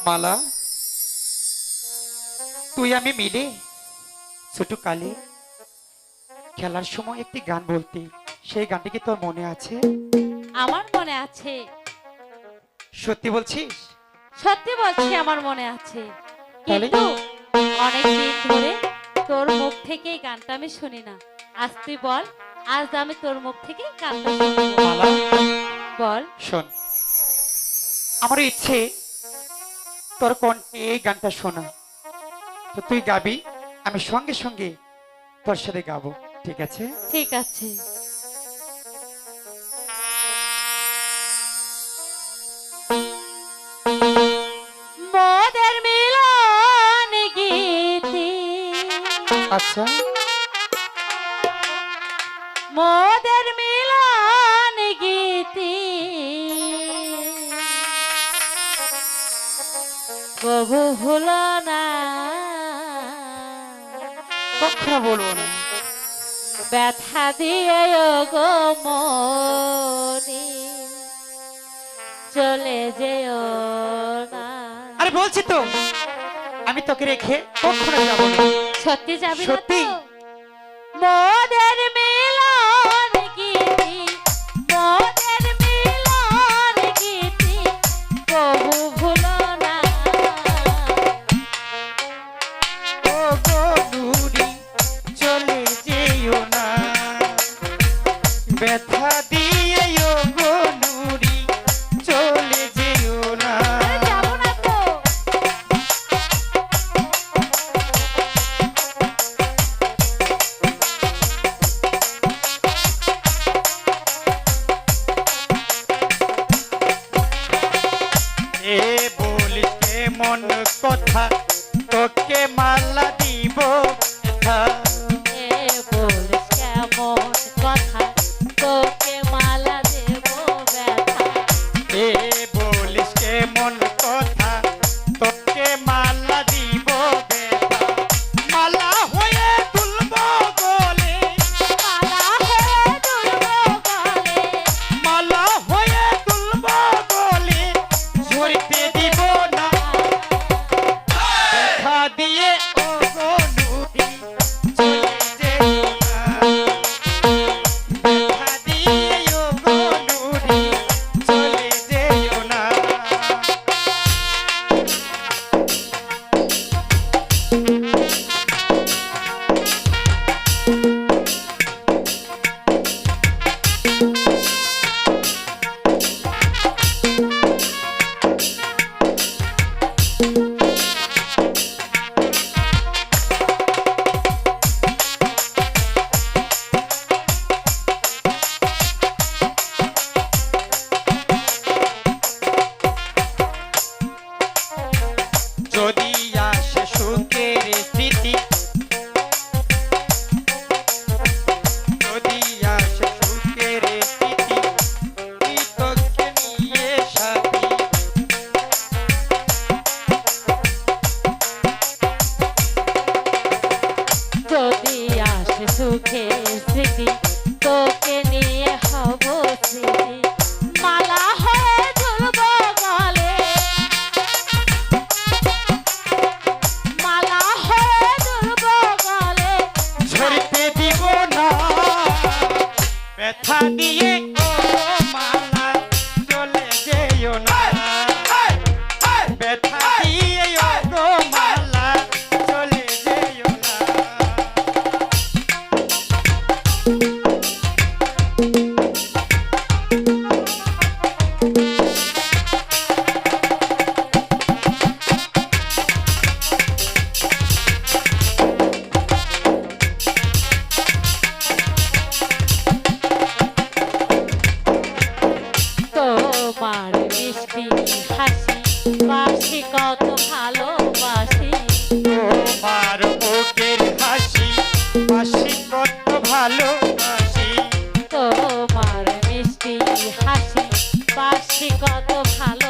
মালা, তুই আমি মিলে ছোট কালে খেলার সময় একটি গান বলতি, সেই গানটি কি তোর মনে আছে? আমার মনে আছে। সত্যি বলছিস? সত্যি বলছি, আমার মনে আছে। তাহলে কিন্তু অনেক দিন ধরে তোর মুখ থেকে এই গানটা আমি শুনি না। আজ তুই বল, আজ আমি তোর মুখ থেকে গানটা শুনবো। মালা বল। শোন, আমার ইচ্ছে তোর কণ্ঠে এই গানটা শোনা, তো তুই গাবি, আমি সঙ্গে সঙ্গে তোর সাথে গাবো, ঠিক আছে? ঠিক আছে। মোদের মিলন গীতি, আচ্ছা, মোদের মিলন গীতি, কবু হলো না, কখনো বলবো না। ব্যথা দিয়ে গো মনি চলে যেও না। আরে বলছি তো, আমি তোকে রেখে কখনো যাবো না। সত্যি যাবি না সত্যি। তো? মোদের মিলন গীতি, মোদের মিলন গীতি, কবু ভুলো না। ও গো নুরি চলে যেও না, ব্যথা দিয়ে ও গো নুরি চলে যেও না। আরে যাবো না তো। এ বলিস কেমন কথা, তোকে মালা দিব ব্যথা। এ বলিস কেমন কথা, তোকে মালা দেব ব্যথা। এ বলিস কেমন কথা, তোকে মালা দিব ব্যথা। মালা হয়ে তুলব গলে, মালা হয়ে দুলবো গলে, মালা হয়ে তুলব গলে, ঝরতে দিব না ব্যথা দিয়ে ও গো নুরি চলে যেও না। ব্যথা দিয়ে ও গো নুরি চলে যেও না। যদি আসে সুখের স্মৃতি, যদি আসে সুখের স্মৃতি, তুই তোকে নিয়ে সাথী। যদি আসে সুখের স্মৃতি, তোকে নিয়ে হব স্মৃতি। মালা হয়ে ঝুলবো গলে, মালা হয়ে ঝুলবো গলে, ঝরতে দিব না ব্যথা দিয়ে ও মালা চলে যেও না। ব্যথা দিয়ে ও গো মালা চলে যেও না। তোমার মিষ্টি হাসি বাসি কত ভালোবাসি। তোমার বুকের হাসি বাসি কত ভালোবাসি। তোমার মিষ্টি হাসি বাসি কত ভালো